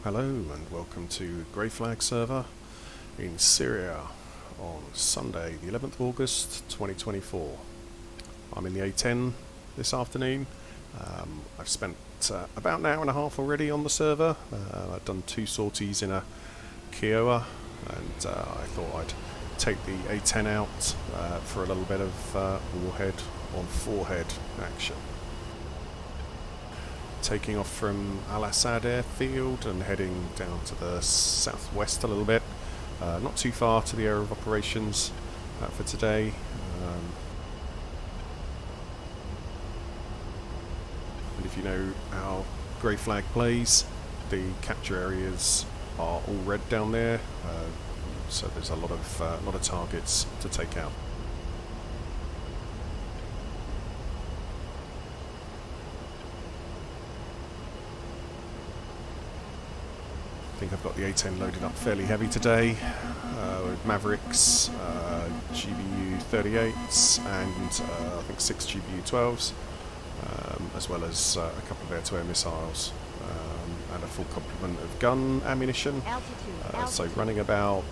Hello and welcome to Grayflag server in Syria on Sunday the 11th of August 2024. I'm in the A-10 this afternoon. I've spent about an hour and a half already on the server. I've done 2 sorties in a Kiowa and I thought I'd take the A-10 out for a little bit of warhead on forehead action. Taking off from Al-Assad airfield and heading down to the southwest a little bit, not too far to the area of operations for today. And if you know how Grayflag plays, the capture areas are all red down there, so there's a lot of targets to take out. I think I've got the A-10 loaded up fairly heavy today with Mavericks, GBU 38s and I think 6 GBU 12s, as well as a couple of air-to-air missiles and a full complement of gun ammunition. So running about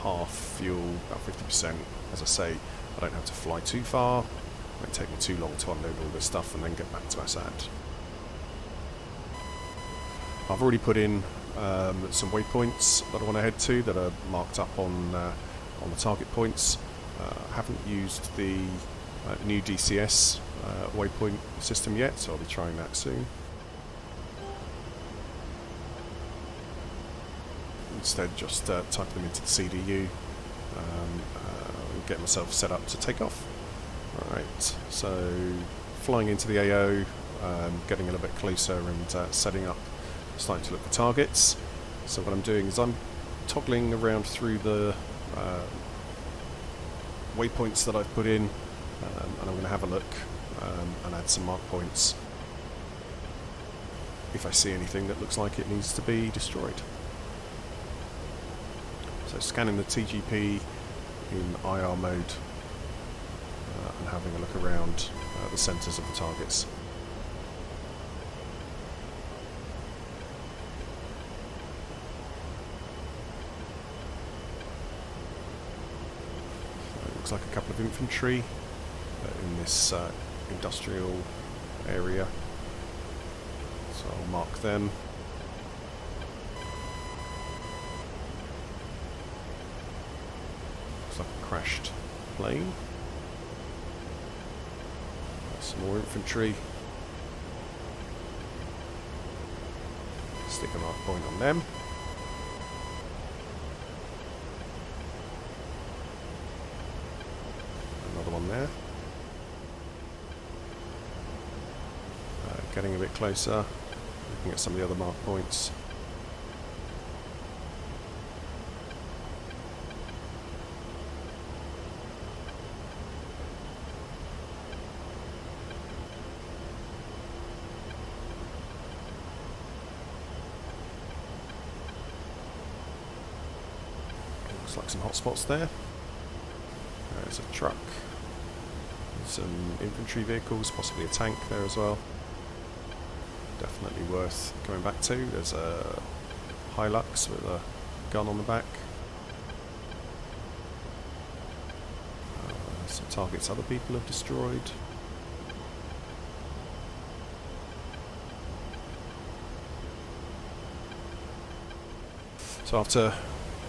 half fuel, about 50%. As I say, I don't have to fly too far. It won't take me too long to unload all this stuff and then get back to Assad. I've already put in some waypoints that I want to head to that are marked up on the target points. I haven't used the new DCS waypoint system yet, so I'll be trying that soon. Instead, just type them into the CDU and get myself set up to take off. Alright, so flying into the AO, getting a little bit closer and setting up, starting to look for targets. So what I'm doing is I'm toggling around through the waypoints that I've put in, and I'm going to have a look and add some mark points if I see anything that looks like it needs to be destroyed. So scanning the TGP in IR mode and having a look around the centres of the targets. Looks like a couple of infantry in this industrial area, so I'll mark them. Looks like a crashed plane. Some more infantry. Stick a mark point on them. Another one there. Getting a bit closer, looking at some of the other mark points. Looks like some hot spots there. There's a truck. Some infantry vehicles, possibly a tank there as well. Definitely worth coming back to. There's a Hilux with a gun on the back. Some targets other people have destroyed. So after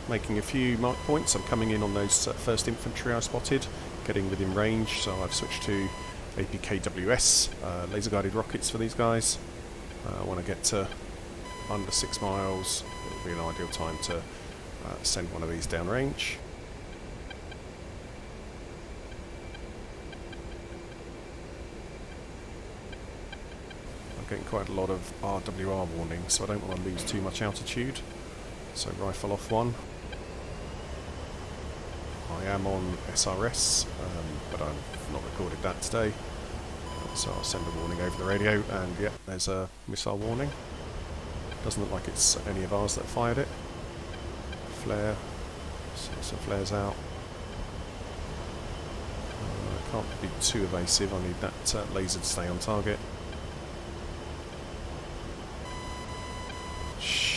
making a few mark points, I'm coming in on those first infantry I spotted, getting within range, so I've switched to APKWS, laser guided rockets for these guys. When I get to under 6 miles, it'll be an ideal time to send one of these downrange. I'm getting quite a lot of RWR warnings, so I don't want to lose too much altitude, so rifle off one. I am on SRS, but I've not recorded that today, so I'll send a warning over the radio, and yeah, there's a missile warning. Doesn't look like it's any of ours that fired it. Flare, so some flares out. Can't be too evasive, I need that laser to stay on target.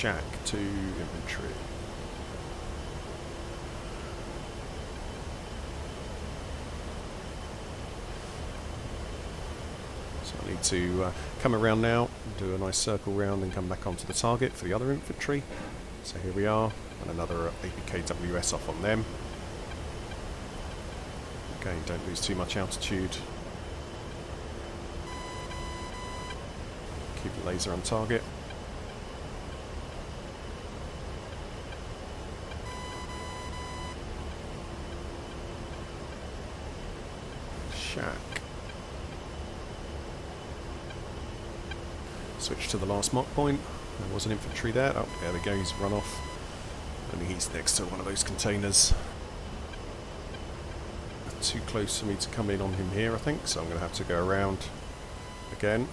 shack to infantry. So I need to come around now, do a nice circle round and come back onto the target for the other infantry. So here we are, and another APKWS off on them. Again, don't lose too much altitude. Keep the laser on target. Shack. Switch to the last mark point. There was an infantry there. Oh, there we go, he's run off. Only he's next to one of those containers. Too close for me to come in on him here, I think, so I'm going to have to go around again.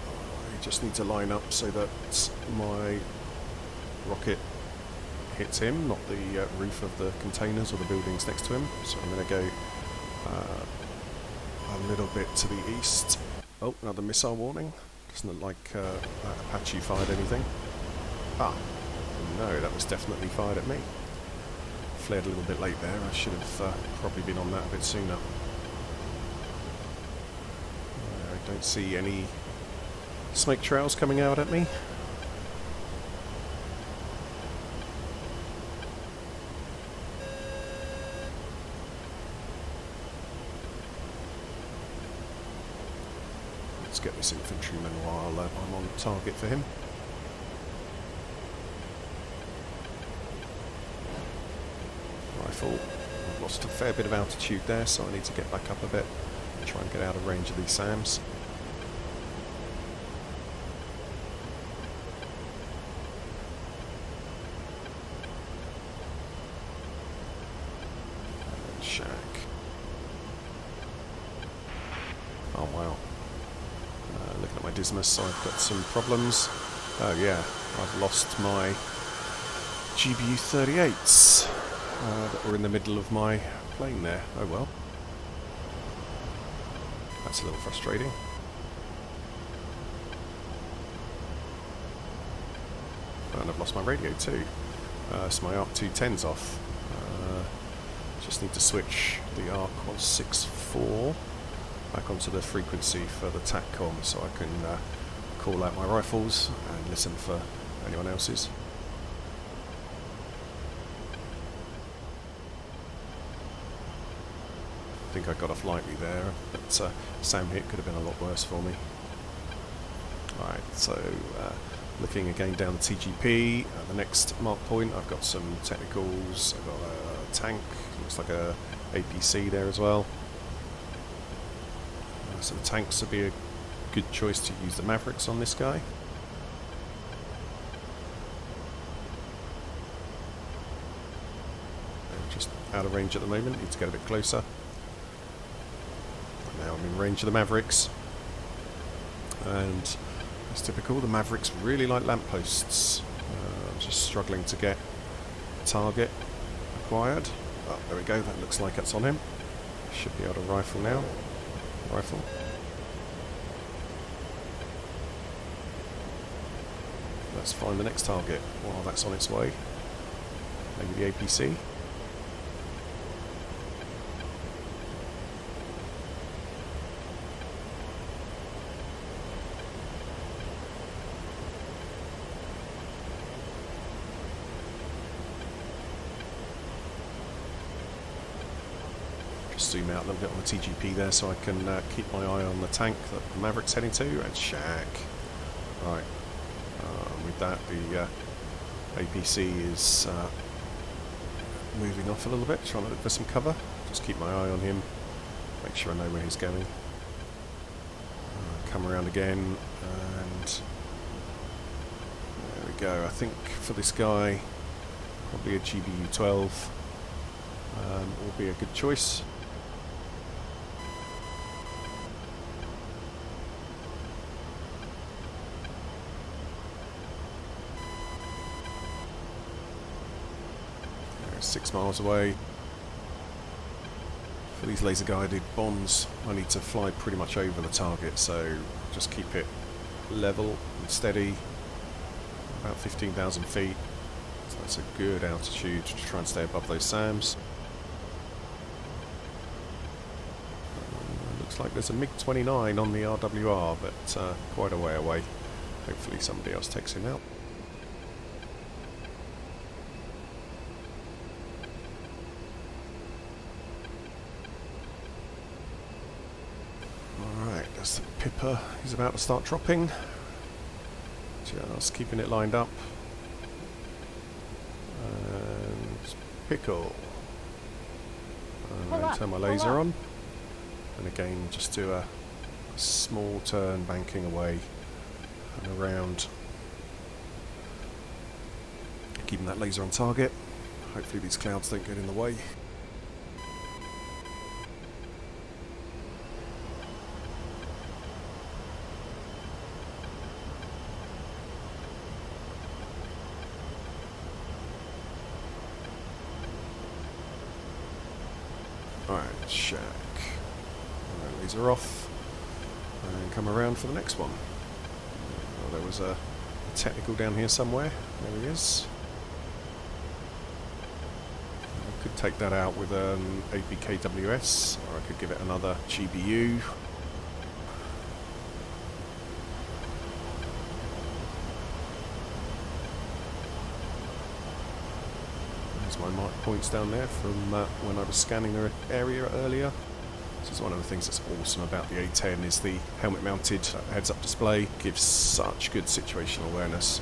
I just need to line up so that my rocket hits him, not the roof of the containers or the buildings next to him. So I'm going to go a little bit to the east. Oh, another missile warning. Doesn't look like that Apache fired anything. Ah, no, that was definitely fired at me. Flared a little bit late there. I should have probably been on that a bit sooner. I don't see any smoke trails coming out at me. Let's get this infantryman while I'm on target for him. Rifle. I've lost a fair bit of altitude there, so I need to get back up a bit and try and get out of range of these SAMs. And shack. Oh wow. Looking at my Dismas, I've got some problems. Oh yeah, I've lost my GBU-38s. That were in the middle of my plane there. Oh well. That's a little frustrating. And I've lost my radio too. So my ARC-210's off. Just need to switch the ARC-164 back onto the frequency for the TACCOM so I can call out my rifles and listen for anyone else's. I think I got off lightly there, but SAM hit could have been a lot worse for me. Alright, so looking again down the TGP, at the next mark point I've got some technicals, I've got a tank, looks like a A-10C there as well. So the tanks would be a good choice to use the Mavericks on this guy. Just out of range at the moment, need to get a bit closer. Now I'm in range of the Mavericks, and as typical, the Mavericks really like lampposts. I'm just struggling to get a target acquired. Oh, there we go, that looks like it's on him. Should be able to rifle now. Rifle. Let's find the next target while that's on its way. Maybe the APC. Zoom out a little bit on the TGP there so I can keep my eye on the tank that the Maverick's heading to, and shack. Right, with that the APC is moving off a little bit, trying to look for some cover. Just keep my eye on him, make sure I know where he's going. Come around again, and there we go. I think for this guy, probably a GBU-12 will be a good choice. There's 6 miles away. For these laser guided bombs, I need to fly pretty much over the target, so just keep it level and steady. about 15,000 feet. So that's a good altitude to try and stay above those SAMs. Looks like there's a MiG-29 on the RWR, but quite a way away. Hopefully somebody else takes him out. Alright, that's the Pipper. He's about to start dropping. Just keeping it lined up. And Pickle. And turn my laser on. And again, just do a small turn, banking away and around. Keeping that laser on target. Hopefully these clouds don't get in the way. Alright, shack. Alright, laser off. And come around for the next one. Oh, there was a technical down here somewhere. There he is. I could take that out with an APKWS, or I could give it another GBU. My mark points down there from when I was scanning the area earlier. This is one of the things that's awesome about the A-10 is the helmet mounted heads-up display gives such good situational awareness.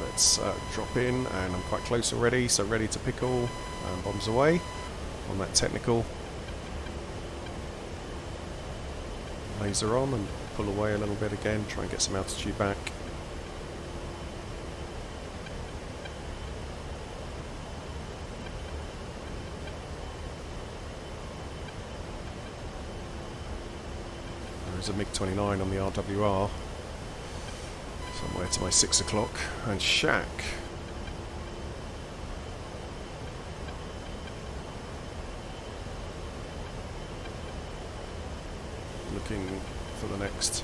Let's drop in, and I'm quite close already, so ready to pickle and bombs away on that technical. Laser on and pull away a little bit again, try and get some altitude back. There's a MiG-29 on the RWR, somewhere to my 6 o'clock, and shack. Looking for the next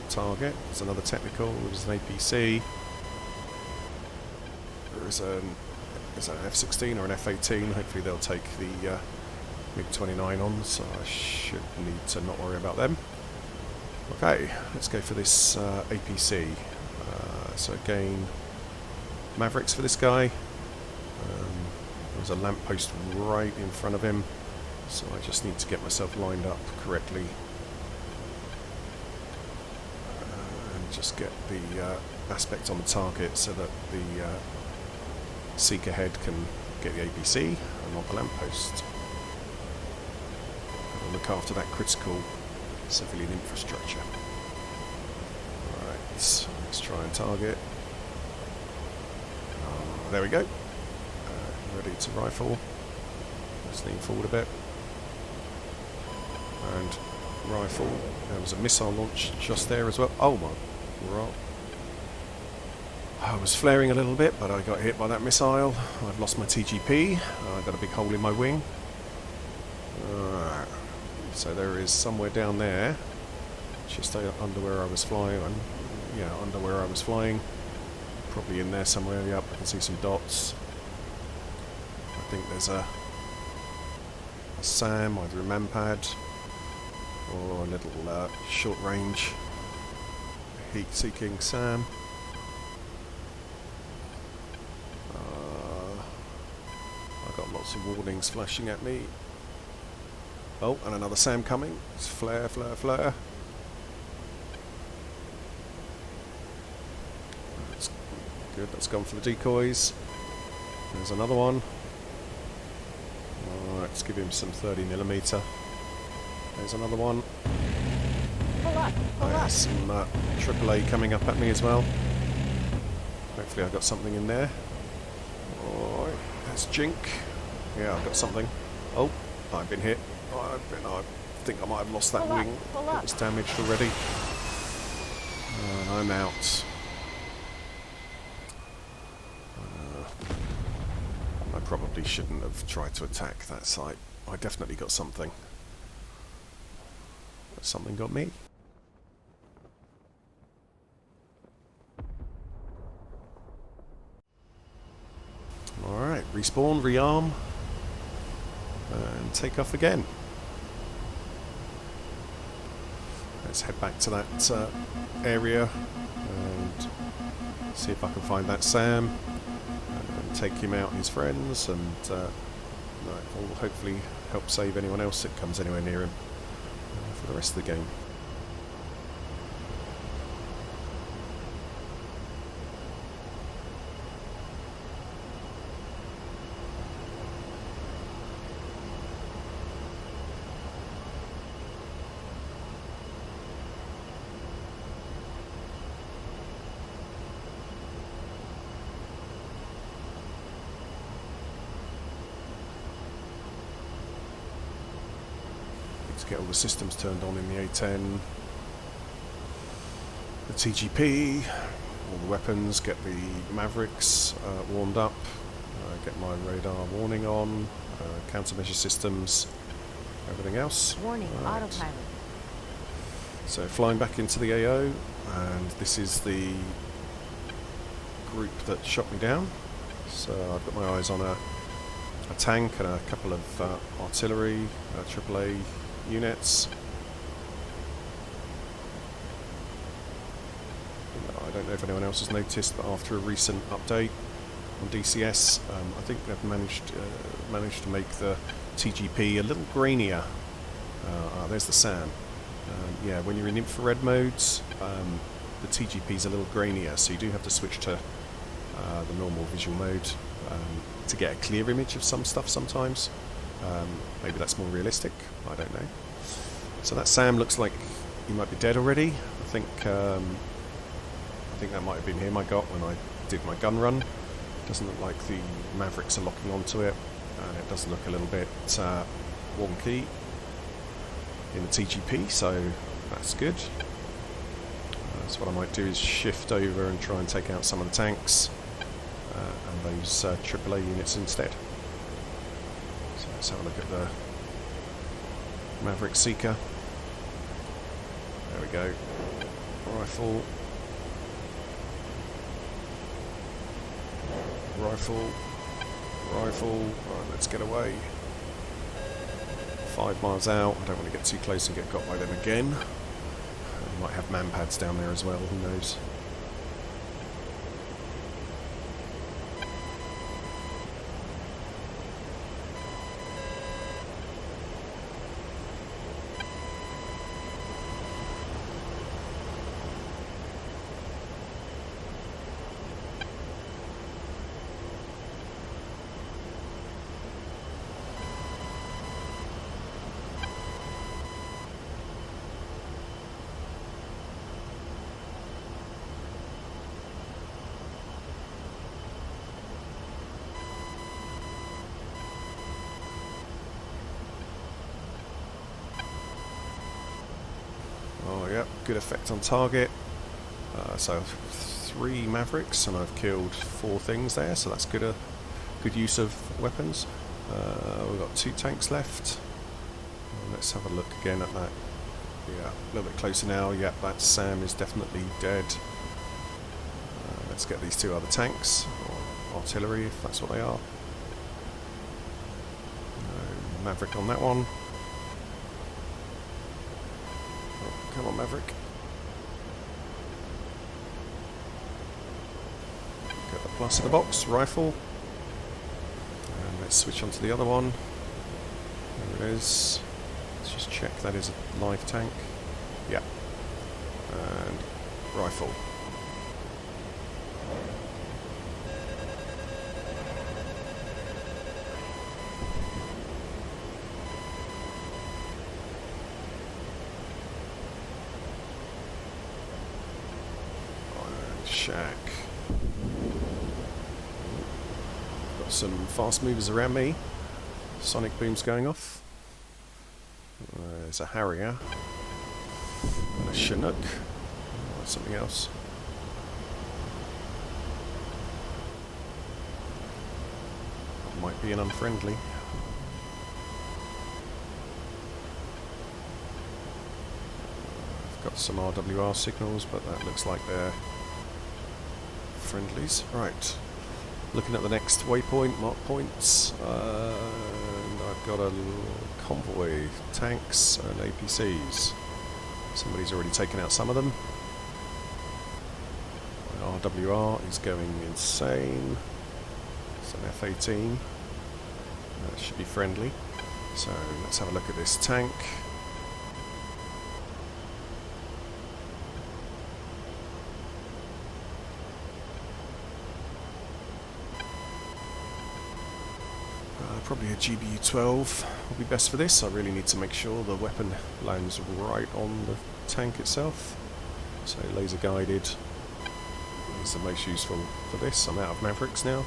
target. There's another technical. There's an APC. There's an F-16 or an F-18. Hopefully they'll take the MiG-29 on, so I should need to not worry about them. Okay, let's go for this APC. So again, Mavericks for this guy. There's a lamppost right in front of him, so I just need to get myself lined up correctly. Just get the aspect on the target so that the seeker head can get the ABC and not the lamppost. And look after that critical civilian infrastructure. Alright, let's try and target. There we go. Ready to rifle. Let's lean forward a bit. And rifle. There was a missile launch just there as well. Oh my. Right. I was flaring a little bit, but I got hit by that missile. I've lost my TGP. I got a big hole in my wing. Alright. So there is somewhere down there, just under where I was flying. Yeah, under where I was flying. Probably in there somewhere. Yep, I can see some dots. I think there's a SAM, either a manpad or a little short range heat-seeking SAM. I've got lots of warnings flashing at me. Oh, and another SAM coming. It's flare, flare, flare. That's good, that's gone for the decoys. There's another one. Alright, let's give him some 30mm. There's another one. There's some AAA coming up at me as well. Hopefully I got something in there. Alright, there's Jink. Yeah, I've got something. Oh, I've been hit. I think I might have lost that wing. It was damaged already. I'm out. I probably shouldn't have tried to attack that site. I definitely got something. something got me. Alright, respawn, rearm, and take off again. Let's head back to that area and see if I can find that Sam and take him out and his friends, and that will hopefully help save anyone else that comes anywhere near him for the rest of the game. Get all the systems turned on in the A-10, the TGP, all the weapons, get the Mavericks warmed up, get my radar warning on, countermeasure systems, everything else. Warning, right. autopilot. So flying back into the AO, and this is the group that shot me down. So I've got my eyes on a tank and a couple of artillery, AAA units. I don't know if anyone else has noticed, but after a recent update on DCS, I think they've managed to make the TGP a little grainier. There's the SAM. Yeah, when you're in infrared modes, the TGP is a little grainier, so you do have to switch to the normal visual mode to get a clear image of some stuff sometimes. Maybe that's more realistic, I don't know. So that Sam looks like he might be dead already. I think that might have been him I got when I did my gun run. Doesn't look like the Mavericks are locking onto it, and it does look a little bit wonky in the TGP, so that's good. So what I might do is shift over and try and take out some of the tanks and those AAA units instead. So let's have a look at the Maverick Seeker. There we go. Rifle. Rifle. Rifle. Right, let's get away. 5 miles out. I don't want to get too close and get got by them again. They might have man pads down there as well, who knows. Oh yep, good effect on target. So 3 Mavericks, and I've killed 4 things there, so that's good. Good use of weapons. We've got 2 tanks left. Let's have a look again at that. Yeah, a little bit closer now. Yep, that Sam is definitely dead. Let's get these 2 other tanks, or artillery if that's what they are. No Maverick on that one. Oh, come on, Maverick. Get the plus of the box, rifle. And let's switch on to the other one. There it is. Let's just check that is a live tank. Yeah. And rifle. And shack. Got some fast movers around me. Sonic booms going off. There's a Harrier and a Chinook. Oh, something else. That might be an unfriendly. Got some RWR signals, but that looks like they're friendlies. Right. Looking at the next waypoint, mark points. And I've got a convoy, tanks and APCs. Somebody's already taken out some of them. My RWR is going insane. It's an F-18. That should be friendly. So let's have a look at this tank. Probably a GBU-12 will be best for this. I really need to make sure the weapon lands right on the tank itself. So laser guided is the most useful for this. I'm out of Mavericks now.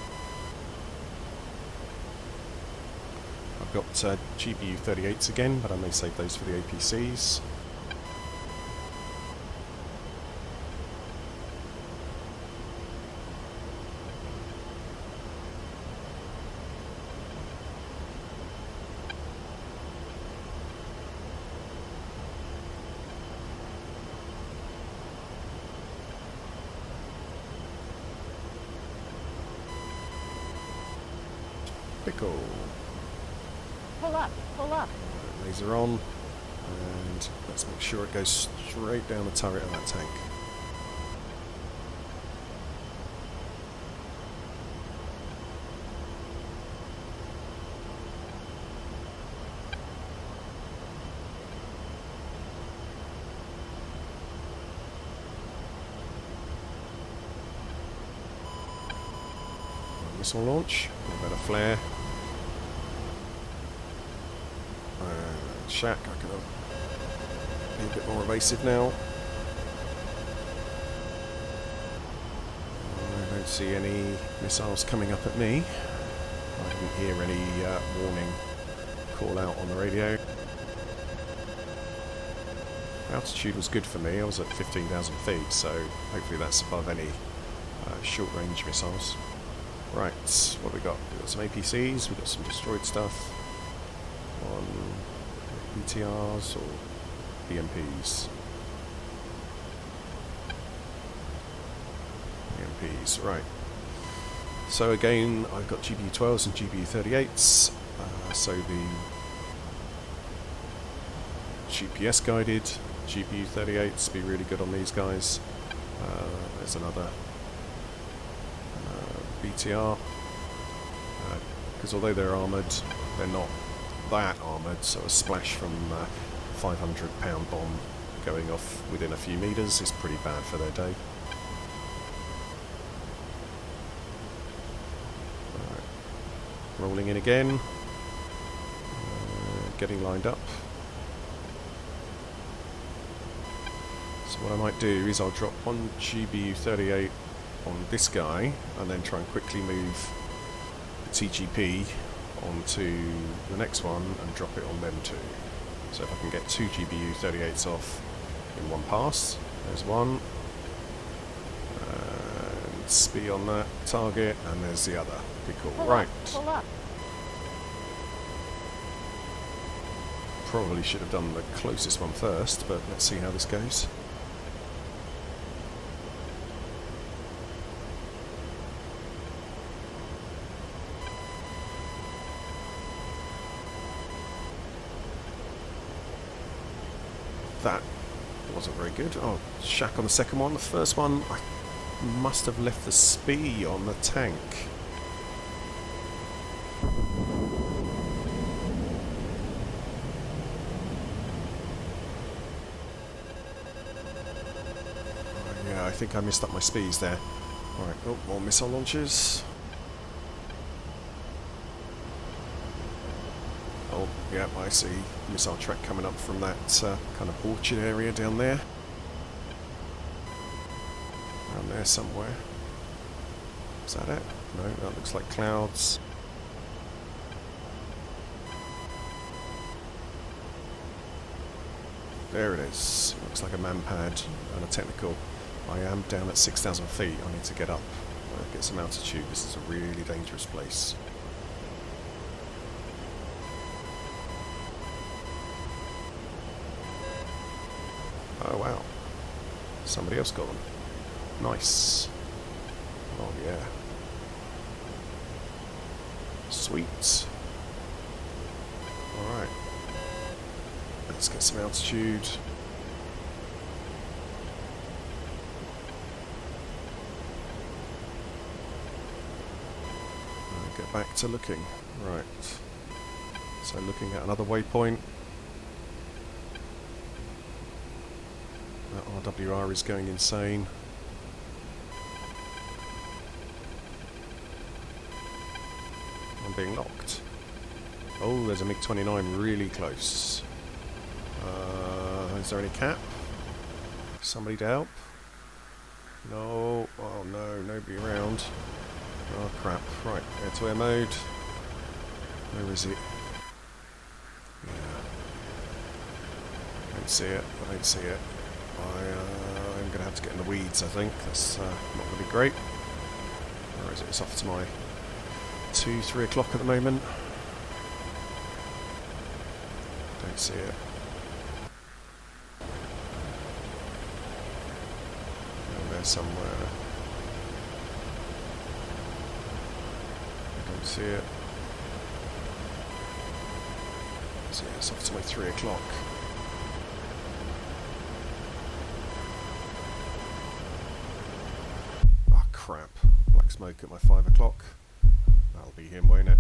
I've got GBU-38s again, but I may save those for the APCs. Pickle. Pull up, pull up. Laser on, and let's make sure it goes straight down the turret of that tank. Missile launch, a better flare. Shack, I can be a bit more evasive now. I don't see any missiles coming up at me. I didn't hear any warning call out on the radio. Altitude was good for me. I was at 15,000 feet, so hopefully that's above any short-range missiles. Right, what have we got? We've got some APCs, we've got some destroyed stuff on BTRs or BMPs. BMPs, right. So again, I've got GBU-12s and GBU-38s, so the GPS guided GBU-38s be really good on these guys. There's another BTR, because although they're armoured, they're not that armoured, so a splash from a 500-pound bomb going off within a few metres is pretty bad for their day. Right. Rolling in again, getting lined up. So what I might do is I'll drop one GBU-38 on this guy and then try and quickly move the TGP onto the next one and drop it on them too. So if I can get two GBU-38s off in one pass, there's one, and SPI on that target, and there's the other. Pretty cool. Right. Pull up. Probably should have done the closest one first, but let's see how this goes. That wasn't very good. Oh, shack on the second one. The first one, I must have left the SPI on the tank. Yeah, I think I missed up my SPIs there. Alright, oh, more missile launches. Oh, yeah, I see missile track coming up from that kind of orchard area down there. Around there somewhere. Is that it? No, that looks like clouds. There it is. Looks like a manpad and a technical. I am down at 6,000 feet. I need to get up, get some altitude. This is a really dangerous place. Oh wow. Somebody else got them. Nice. Oh yeah. Sweet. Alright. Let's get some altitude. Get back to looking. Right. So looking at another waypoint. That RWR is going insane. I'm being knocked. Oh, there's a MiG-29 really close. Is there any cap? Somebody to help? No. Oh no, nobody around. Oh crap. Right, air-to-air mode. Where is it? Yeah. I don't see it. I don't see it. I'm going to have to get in the weeds, I think. That's not going to be great. Where is it? It's off to my 3 o'clock at the moment. Don't see it. Down there somewhere. I don't see it. So yeah, it's off to my 3 o'clock. Ah, crap. Black smoke at my 5 o'clock. That'll be him, won't it?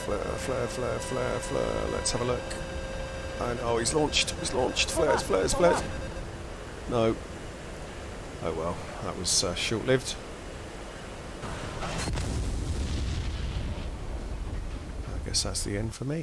Flare, flare, flare, flare, flare. Let's have a look. And oh, he's launched. He's launched. Flares, flares, flares. No. Oh well, that was short-lived. I guess that's the end for me.